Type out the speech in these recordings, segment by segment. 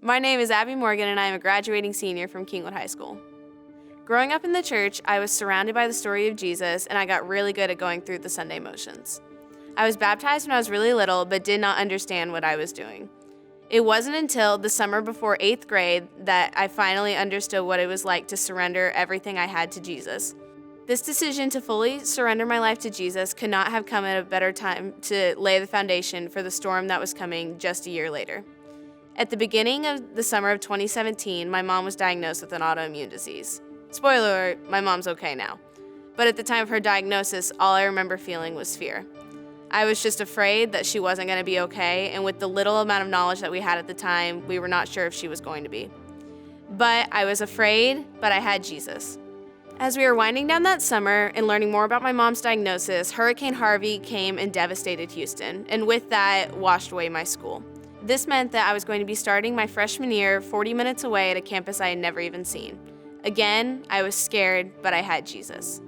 My name is Abby Morgan, and I am a graduating senior from Kingwood High School. Growing up in the church, I was surrounded by the story of Jesus, and I got really good at going through the Sunday motions. I was baptized when I was really little, but did not understand what I was doing. It wasn't until the summer before 8th grade that I finally understood what it was like to surrender everything I had to Jesus. This decision to fully surrender my life to Jesus could not have come at a better time to lay the foundation for the storm that was coming just a year later. At the beginning of the summer of 2017, my mom was diagnosed with an autoimmune disease. Spoiler alert, my mom's okay now. But at the time of her diagnosis, all I remember feeling was fear. I was just afraid that she wasn't going to be okay, and with the little amount of knowledge that we had at the time, we were not sure if she was going to be. But I was afraid, but I had Jesus. As we were winding down that summer and learning more about my mom's diagnosis, Hurricane Harvey came and devastated Houston, and with that, washed away my school. This meant that I was going to be starting my freshman year 40 minutes away at a campus I had never even seen. Again, I was scared, but I had Jesus.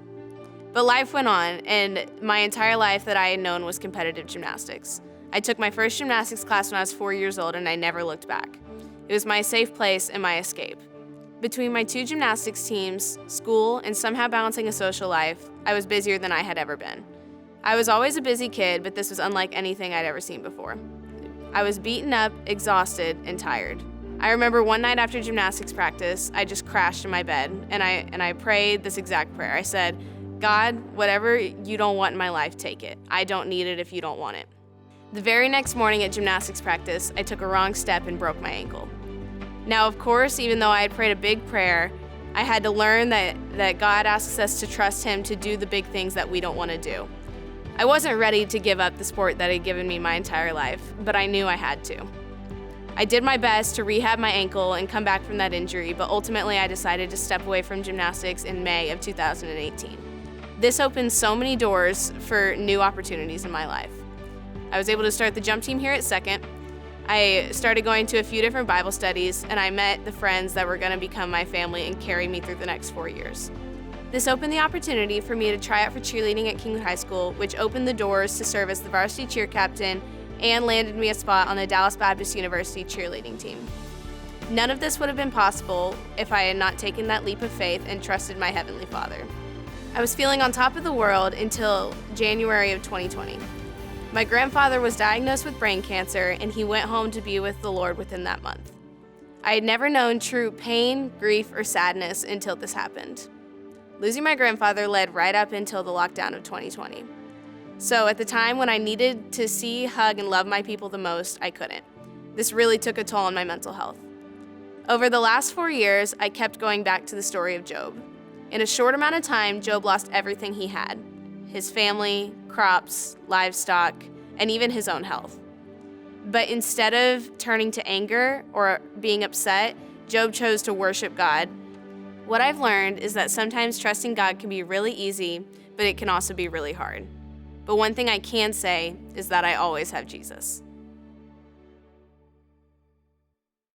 But life went on, and my entire life that I had known was competitive gymnastics. I took my first gymnastics class when I was 4 years old, and I never looked back. It was my safe place and my escape. Between my two gymnastics teams, school, and somehow balancing a social life, I was busier than I had ever been. I was always a busy kid, but this was unlike anything I'd ever seen before. I was beaten up, exhausted, and tired. I remember one night after gymnastics practice, I just crashed in my bed, and I prayed this exact prayer. I said, "God, whatever you don't want in my life, take it. I don't need it if you don't want it." The very next morning at gymnastics practice, I took a wrong step and broke my ankle. Now, of course, even though I had prayed a big prayer, I had to learn that God asks us to trust Him to do the big things that we don't want to do. I wasn't ready to give up the sport that had given me my entire life, but I knew I had to. I did my best to rehab my ankle and come back from that injury, but ultimately I decided to step away from gymnastics in May of 2018. This opened so many doors for new opportunities in my life. I was able to start the jump team here at Second. I started going to a few different Bible studies, and I met the friends that were going to become my family and carry me through the next 4 years. This opened the opportunity for me to try out for cheerleading at Kingwood High School, which opened the doors to serve as the varsity cheer captain and landed me a spot on the Dallas Baptist University cheerleading team. None of this would have been possible if I had not taken that leap of faith and trusted my Heavenly Father. I was feeling on top of the world until January of 2020. My grandfather was diagnosed with brain cancer, and he went home to be with the Lord within that month. I had never known true pain, grief, or sadness until this happened. Losing my grandfather led right up until the lockdown of 2020. So at the time when I needed to see, hug, and love my people the most, I couldn't. This really took a toll on my mental health. Over the last 4 years, I kept going back to the story of Job. In a short amount of time, Job lost everything he had: his family, crops, livestock, and even his own health. But instead of turning to anger or being upset, Job chose to worship God. What I've learned is that sometimes trusting God can be really easy, but it can also be really hard. But one thing I can say is that I always have Jesus.